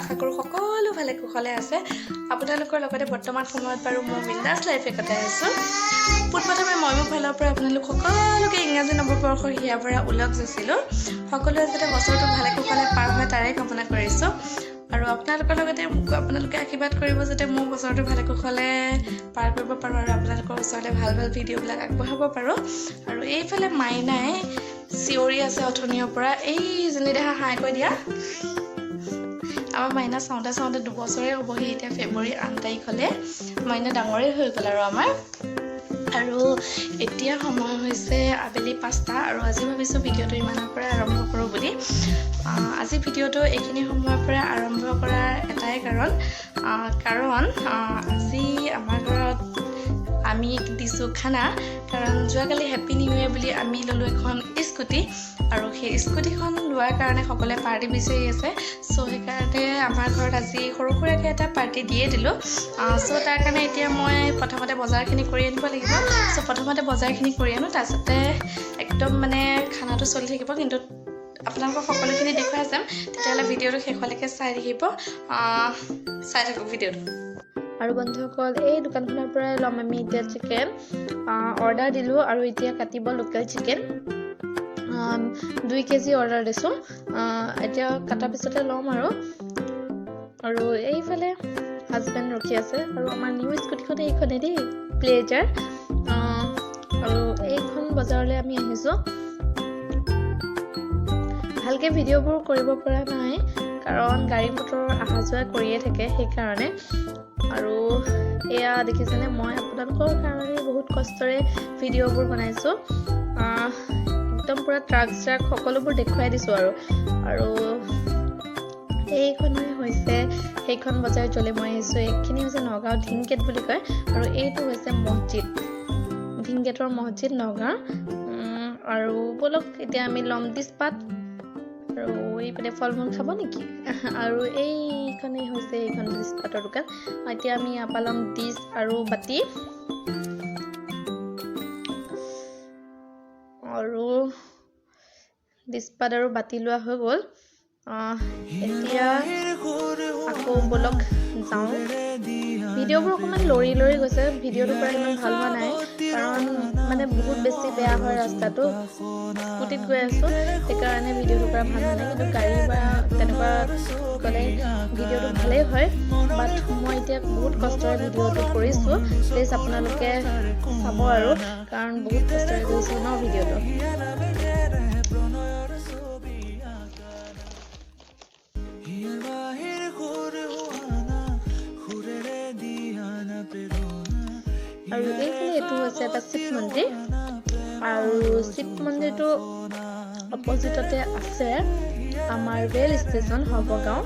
আশা কৰোঁ সকলো ভালে কুশলে আছে আপোনালোকৰ লগতে বৰ্তমান সময়ত বাৰু মই বিন্দাছ লাইফে কটাই আছোঁ পোনপ্ৰথমে মই মোৰ ফালৰ পৰা আপোনালোক সকলোকে ইংৰাজী নৱবৰ্ষৰ হিয়াৰ পৰা ওলগ যাচিলোঁ সকলোৱে যাতে বছৰটো ভালে কুশলে পাৰ হয় তাৰে কামনা কৰিছোঁ আৰু আপোনালোকৰ লগতে আপোনালোকে আশীৰ্বাদ কৰিব যাতে মোৰ বছৰটো ভালে কুশলে পাৰ কৰিব পাৰোঁ আৰু আপোনালোকৰ ওচৰলৈ ভাল ভাল ভিডিঅ'বিলাক আগবঢ়াব পাৰোঁ আৰু এইফালে মাইনাই চিঞৰি আছে অথনিৰ পৰা এইজনী দেখা হাই কৈ দিয়া আমাৰ মাইনা চাওঁতে চাওঁতে 2 বছৰে হ'বহি এতিয়া ফেব্ৰুৱাৰী 8 তাৰিখ হ'লে মাইনা ডাঙৰেই হৈ গ'ল আৰু আমাৰ আৰু এতিয়া সময় হৈছে আবেলি 5টা আৰু আজি ভাবিছোঁ ভিডিঅ'টো ইমানৰ পৰা আৰম্ভ কৰোঁ বুলি আজি ভিডিঅ'টো এইখিনি সময়ৰ পৰা আৰম্ভ কৰাৰ এটাই কাৰণ আজি আমাৰ ঘৰত আমি দিছোঁ খানা কাৰণ যোৱাকালি হেপী নিউ ইয়েৰ বুলি আমি ল'লোঁ এখন স্কুটি আৰু সেই স্কুটিখন লোৱাৰ কাৰণে সকলোৱে পাৰ্টি বিচাৰি আছে চ' সেইকাৰণে আমাৰ ঘৰত আজি সৰু সুৰাকৈ এটা পাৰ্টি দিয়ে দিলোঁ চ' তাৰ কাৰণে এতিয়া মই প্ৰথমতে বজাৰখিনি কৰি আনিব লাগিব চ' প্ৰথমতে বজাৰখিনি কৰি আনো তাৰপিছতে একদম মানে খানাটো চলি থাকিব কিন্তু আপোনালোকক সকলোখিনি দেখুৱাই যাম তেতিয়াহ'লে ভিডিঅ'টো শেষলৈকে চাই থাকিব চাই থাকক ভিডিঅ'টো আৰু বন্ধুসকল এই দোকানখনৰ পৰাই ল'ম আমি এতিয়া চিকেন অৰ্ডাৰ দিলোঁ আৰু এতিয়া কাটিব লোকেল চিকেন 2 কেজি অৰ্ডাৰ দিছোঁ এতিয়া কটাৰ পিছতে ল'ম আৰু এইফালে হাজবেণ্ড ৰখি আছে আৰু আমাৰ নিউ স্কুটিখন এইখনে দেই প্লেজাৰ আৰু এইখন বজাৰলৈ আমি আহিছোঁ ভালকৈ ভিডিঅ'বোৰ কৰিব পৰা নাই কাৰণ গাড়ী মটৰ অহা যোৱা কৰিয়ে থাকে সেইকাৰণে আৰু এয়া দেখিছেনে মই আপোনালোকৰ কাৰণে বহুত কষ্টৰে ভিডিঅ'বোৰ বনাইছোঁ একদম পুৰা ট্ৰাক সকলোবোৰ দেখুৱাই দিছোঁ আৰু এইখনে হৈছে সেইখন বজাৰ য'লৈ মই আহিছোঁ এইখিনি হৈছে নগাঁও ধিংগেট বুলি কয় আৰু এইটো হৈছে মছজিদ ধিংগেটৰ মছজিদ নগাঁও আৰু বলক এতিয়া আমি ল'ম ডিছপাত আৰু এইপিনে ফল মূল খাব নেকি আৰু এইখনেই হৈছে এইখন ডিছপাতৰ দোকান এতিয়া আমি ইয়াৰ পৰা ল'ম ডিছ আৰু বাতি আৰু ডিছপাত আৰু বাতি লোৱা হৈ গ'ল এতিয়া আকৌ বলক যাওঁ ভিডিঅ'বোৰ অকণমান লৰি গৈছে ভিডিঅ'টো পৰা ইমান ভাল হোৱা নাই কাৰণ মানে বহুত বেছি বেয়া হয় ৰাস্তাটো স্কুটিত গৈ আছোঁ সেইকাৰণে ভিডিঅ'টো পৰা ভাল হোৱা নাই কিন্তু গাড়ীৰ পৰা তেনেকুৱা গ'লে ভিডিঅ'টো ভালেই হয় বাট মই এতিয়া বহুত কষ্টৰে ভিডিঅ'টো কৰিছোঁ প্লিজ আপোনালোকে চাব আৰু কাৰণ বহুত কষ্টৰে কৰিছোঁ ন ভিডিঅ'টো আৰু এইফালে এইটো হৈছে এটা শিৱ মন্দিৰ আৰু শিৱ মন্দিৰটো অপজিটতে আছে আমাৰ ৰেল ষ্টেচন সৰ্বগাঁও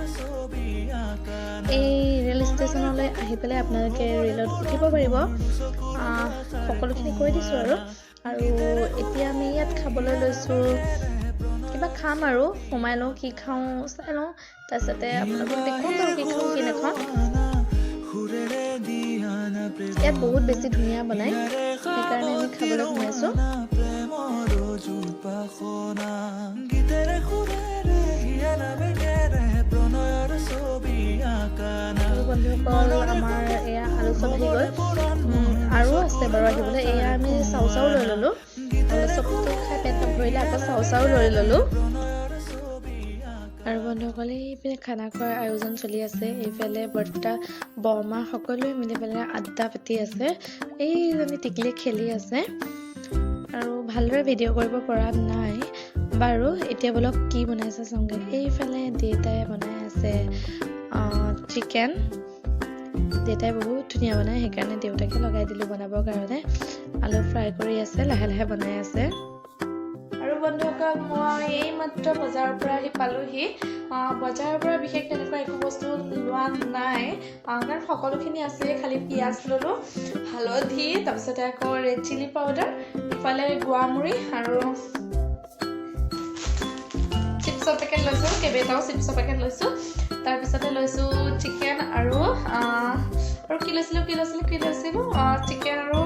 এই ৰেল ষ্টেচনলৈ আহি পেলাই আপোনালোকে ৰেলত উঠিব পাৰিব সকলোখিনি কৈ দিছোঁ আৰু এতিয়া আমি ইয়াত খাবলৈ লৈছোঁ কিবা খাম আৰু সোমাই লওঁ কি খাওঁ চাই লওঁ তাৰপিছতে আপোনালোকক দেখুৱাম বাৰু কি খাওঁ কি নাখাওঁ ইয়াত বহুত বেছি ধুনীয়া বনাই সেইকাৰণে আমি খাবলৈ সোমাইছোঁ বন্ধুসকল আমাৰ এয়া আলু চব আহি গ'ল আৰু আছে বাৰু আহিবলৈ এয়া আমি চাও লৈ ল'লোঁ চবটো খাই পেট নভৰিলে আকৌ চাও লৈ ল'লোঁ আৰু বন্ধুসকল এইপিনে খানা খোৱাৰ আয়োজন চলি আছে এইফালে বৰ্তা বৰমা সকলোৱে মিলি পেলাই আড্ডা পাতি আছে এইজনী টিকলি খেলি আছে আৰু ভালদৰে ভিডিঅ' কৰিব পৰা নাই বাৰু এতিয়া বলক কি বনাইছে চাওঁগৈ এইফালে দেউতাই বনাই আছে চিকেন দেউতাই বহুত ধুনীয়া বনায় সেইকাৰণে দেউতাকে লগাই দিলোঁ বনাবৰ কাৰণে আলু ফ্ৰাই কৰি আছে লাহে লাহে বনাই আছে আৰু বন্ধুসকল মই এইমাত্ৰ বজাৰৰ পৰা আহি পালোহি বজাৰৰ পৰা বিশেষ তেনেকুৱা একো বস্তু লোৱা নাই কাৰণ সকলোখিনি আছে খালি পিঁয়াজ ল'লোঁ হালধি তাৰপিছতে আকৌ ৰেড চিলি পাউডাৰ ইফালে গুৱামুড়ি আৰু চিপছৰ পেকেট লৈছোঁ কেইবাটাও চিপছৰ পেকেট লৈছোঁ তাৰপিছতে লৈছোঁ চিকেন আৰু কি লৈছিলোঁ চিকেন আৰু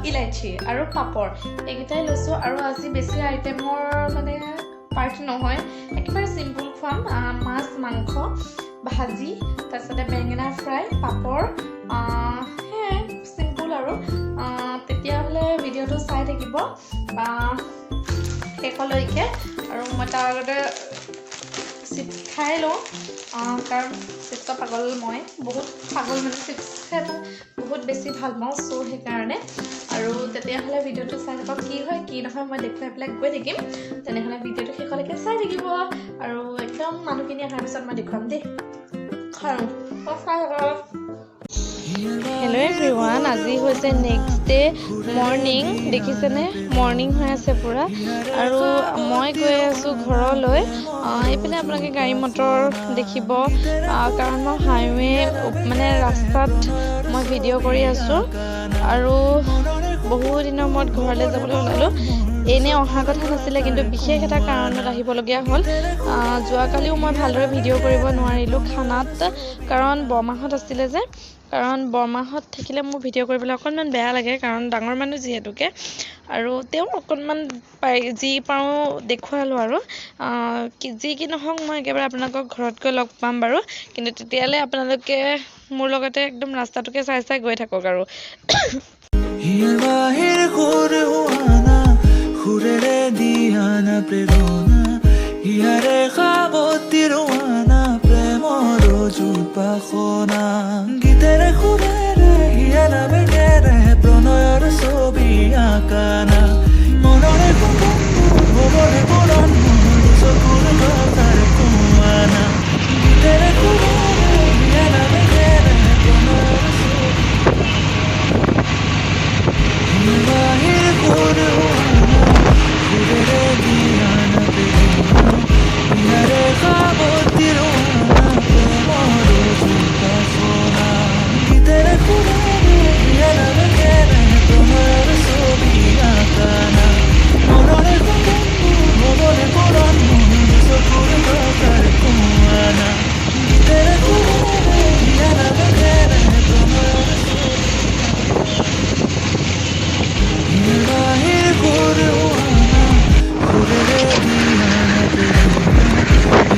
ইলাইচি আৰু পাপৰ এইকেইটাই লৈছোঁ আৰু আজি বেছি আইটেমৰ মানে পাৰ্টি নহয় একেবাৰে চিম্পুল খুৱাম মাছ মাংস ভাজি, তাৰপিছতে বেঙেনা ফ্ৰাই, পাপৰ, সেয়াই চিম্পুল আৰু তেতিয়াহ'লে ভিডিঅ'টো চাই থাকিব শেষলৈকে। আৰু মই তাৰ আগতে চিপছ খাই লওঁ কাৰণ চিপছৰ পাগল মই, বহুত পাগল মানে চিপছ খাই মই বহুত বেছি ভাল পাওঁ। চ' সেইকাৰণে আৰু তেতিয়াহ'লে ভিডিঅ'টো চাই থাকক, কি হয় কি নহয় মই দেখুৱাই পেলাই গৈ থাকিম। তেনেহ'লে ভিডিঅ'টো শেষলৈকে চাই থাকিব আৰু একদম মানুহখিনি অহাৰ পিছত মই দেখুৱাম দেই। হেল্ল' এভৰিৱান, আজি হৈছে নেক্সট ডে মৰ্ণিং। দেখিছেনে মৰ্ণিং হৈ আছে পূৰা। আৰু মই গৈ আছোঁ ঘৰলৈ। এইপিনে আপোনালোকে গাড়ী মটৰ দেখিব কাৰণ মই হাইৱে মানে ৰাস্তাত মই ভিডিঅ' কৰি আছোঁ। আৰু বহু দিনৰ মূৰত ঘৰলৈ যাবলৈ ওলালোঁ। এনেই অহা কথা নাছিলে, কিন্তু বিশেষ এটা কাৰণত আহিবলগীয়া হ'ল। যোৱাকালিও মই ভালদৰে ভিডিঅ' কৰিব নোৱাৰিলোঁ খানাত, কাৰণ বৰমাহঁত আছিলে যে। কাৰণ বৰমাহঁত থাকিলে মোৰ ভিডিঅ' কৰিবলৈ অকণমান বেয়া লাগে, কাৰণ ডাঙৰ মানুহ যিহেতুকে। আৰু তেওঁ অকণমান যি পাৰোঁ দেখুৱালোঁ আৰু যি কি নহওক মই একেবাৰে আপোনালোকক ঘৰত গৈ লগ পাম বাৰু। কিন্তু তেতিয়ালৈ আপোনালোকে মোৰ লগতে একদম ৰাস্তাটোকে চাই চাই গৈ থাকক আৰু গীতেৰে সুৰেৰে হিয়া নামেৰে প্ৰণয়ৰ ছবি আঁকানা মনৰে হ'বলে পৰণ মোৰ চকুৰ কথাৰ কোৱানা গীতেৰে সুৰেৰে হিয়া নামেৰে প্ৰণয়ৰ ছবি হিয়াবাহিৰ সুৰ হোৱানা সুৰেৰে দিয়ানা প্ৰেৰণা হিয়াৰে সাৱতি ৰোৱানা প্ৰেমৰ জোপাখনা গীতেৰে সুৰেৰে হিয়া নামেৰে প্ৰণয়ৰ ছবি আঁকানা মনৰে হ'বলে পৰণ মোৰ চকুৰ কথাৰ কোৱানা গীতেৰে সুৰেৰে হিয়া নামেৰে প্ৰণয়ৰ হিয়াবাহিৰ সুৰ হোৱানা সুৰেৰে দিয়ানা প্ৰেৰণা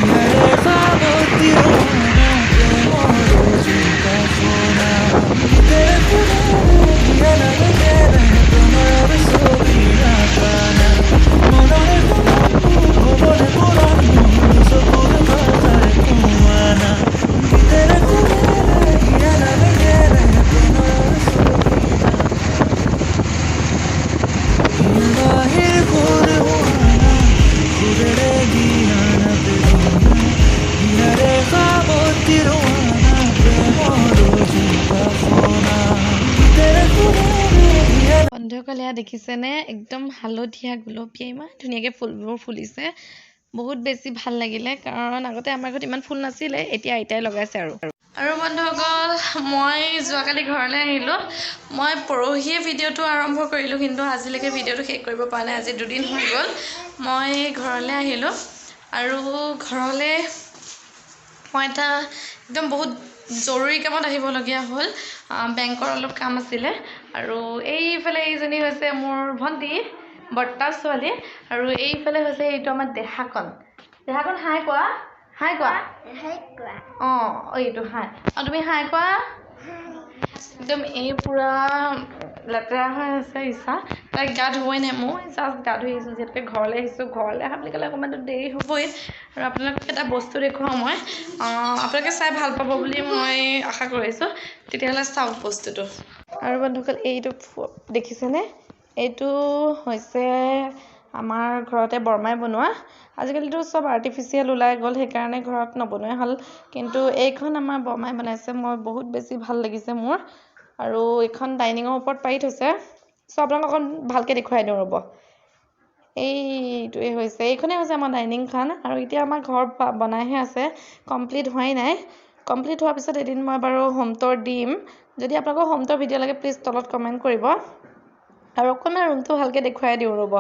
হিয়াৰে সাৱতি ৰোৱানা প্ৰেমৰ জোপাখনা গীতেৰে সুৰেৰে হিয়া নামেৰে প্ৰণয়ৰ ছবি আঁকানা মনৰে হ'বলে পৰণ মোৰ চকুৰ কথাৰ কোৱানা গীতেৰে সুৰেৰে হিয়া নামেৰে প্ৰণয়ৰ ছবি হিয়াবাহিৰ সুৰ হোৱানা সুৰেৰে দিয়ানা প্ৰেৰণা হিয়াৰে সাৱতি ৰোৱানা প্ৰেমৰ জোপাখনা গীতেৰে সুৰেৰে হিয়া বন্ধুসকল, এয়া দেখিছেনে একদম হালধীয়া গুলপীয়া ইমান ধুনীয়াকৈ ফুলবোৰ ফুলিছে। বহুত বেছি ভাল লাগিলে, কাৰণ আগতে আমাৰ ঘৰত ইমান ফুল নাছিলে, এতিয়া আইতাই লগাইছে আৰু বন্ধুসকল, মই যোৱাকালি ঘৰলৈ আহিলোঁ। মই পৰহিয়ে ভিডিঅ'টো আৰম্ভ কৰিলোঁ, কিন্তু আজিলৈকে ভিডিঅ'টো শেষ কৰিব পৰা নাই। আজি 2 দিন হৈ গ'ল মই ঘৰলৈ আহিলোঁ। আৰু ঘৰলৈ মই এটা একদম বহুত জৰুৰী কামত আহিবলগীয়া হ'ল। বেংকৰ অলপ কাম আছিলে। আৰু এইফালে এইজনী হৈছে মোৰ ভণ্টি, বৰ্তাৰ ছোৱালী। আৰু এইফালে হৈছে এইটো আমাৰ দেহাকণ। দেহাকণ হাই কোৱা, হাই কোৱা, এইটো হাই। আৰু তুমি হাই কোৱা। একদম এই পূৰা লেতেৰা হৈ আছে ইচ্ছা। তাইক গা ধুবই নাই, মই জাষ্ট গা ধুই আহিছোঁ যিহেতুকে ঘৰলৈ আহিছোঁ। ঘৰলৈ অহা বুলি ক'লে অকণমানতো দেৰি হ'বই। আৰু আপোনালোকক এটা বস্তু দেখুৱাওঁ মই, আপোনালোকে চাই ভাল পাব বুলি মই আশা কৰিছোঁ। তেতিয়াহ'লে চাওক বস্তুটো। আৰু বন্ধুসকল, এইটো দেখিছেনে? এইটো হৈছে আমাৰ ঘৰতে বৰমাই বনোৱা। আজিকালিতো চব আৰ্টিফিচিয়েল ওলাই গ'ল, সেইকাৰণে ঘৰত নবনোৱাই হ'ল। কিন্তু এইখন আমাৰ বৰমাই বনাইছে, মই বহুত বেছি ভাল লাগিছে মোৰ। আৰু এইখন ডাইনিঙৰ ওপৰত পাৰি থৈছে। চ' আপোনালোকক ভালকৈ দেখুৱাই দিওঁ ৰ'ব। এইটোৱে হৈছে, এইখনেই হৈছে আমাৰ ডাইনিংখন। আৰু এতিয়া আমাৰ ঘৰ বনাইহে আছে, কমপ্লিট হোৱাই নাই। কমপ্লিট হোৱাৰ পিছত এদিন মই বাৰু হোম টুৰ দিম। যদি আপোনালোকৰ হোম টুৰ ভিডিঅ' লাগে প্লিজ তলত কমেণ্ট কৰিব। আৰু অকণমান ৰুমটো ভালকৈ দেখুৱাই দিওঁ ৰ'ব।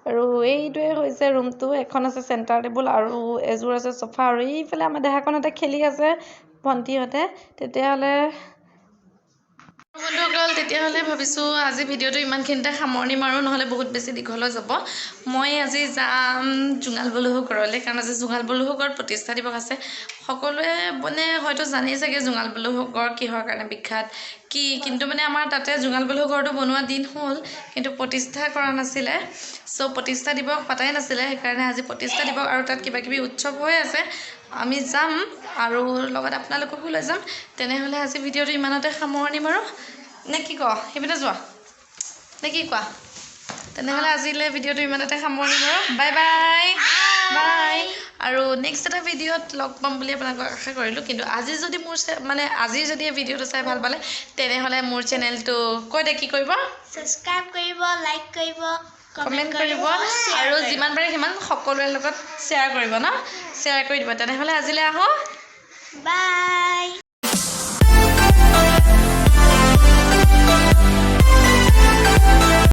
আৰু এইটোৱে হৈছে ৰুমটো। এখন আছে চেণ্টাৰ টেবুল আৰু এযোৰ আছে চফা। আৰু এইফালে আমাৰ দেহাকণহঁতে খেলি আছে ভণ্টিহঁতে। তেতিয়াহ'লে বন্ধুসকল তেতিয়াহ'লে ভাবিছোঁ আজি ভিডিঅ'টো ইমানখিনিতে সামৰণি মাৰোঁ নহ'লে বহুত বেছি দীঘল হৈ যাব মই আজি যাম জোঙাল বলুহু ঘৰলৈ কাৰণ আজি জোঙাল বলুহু ঘৰত প্ৰতিষ্ঠা দিৱস আছে সকলোৱে মানে হয়তো জানেই চাগে জোঙাল বলুহু ঘৰ কিহৰ কাৰণে বিখ্যাত কি কিন্তু মানে আমাৰ তাতে জোঙাল বলুহু ঘৰটো বনোৱা দিন হ'ল কিন্তু প্ৰতিষ্ঠা কৰা নাছিলে চ' প্ৰতিষ্ঠা দিৱস পাতাই নাছিলে সেইকাৰণে আজি প্ৰতিষ্ঠা দিৱস আৰু তাত কিবা কিবি উৎসৱ হৈ আছে আমি যাম আৰু লগত আপোনালোককো লৈ যাম তেনেহ'লে আজি ভিডিঅ'টো ইমানতে সামৰণি মাৰোঁ নে কি কোৱা সেইপিনে যোৱা নে কি কোৱা তেনেহ'লে আজিলৈ ভিডিঅ'টো ইমানতে সামৰণি মাৰোঁ বাই বাই বাই আৰু নেক্সট এটা ভিডিঅ'ত লগ পাম বুলি আপোনালোকক আশা কৰিলোঁ কিন্তু আজি যদি মোৰ মানে আজিৰ যদি এই ভিডিঅ'টো চাই ভাল পালে তেনেহ'লে মোৰ চেনেলটো কৈ দে কি কৰিব সাবস্ক্ৰাইব কৰিব লাইক কৰিব কমেণ্ট কৰিব আৰু যিমান পাৰে সিমান সকলোৰে লগত শ্বেয়াৰ কৰিব ন শ্বেয়াৰ কৰি দিব তেনেহ'লে আজিলৈ আহোঁ বাই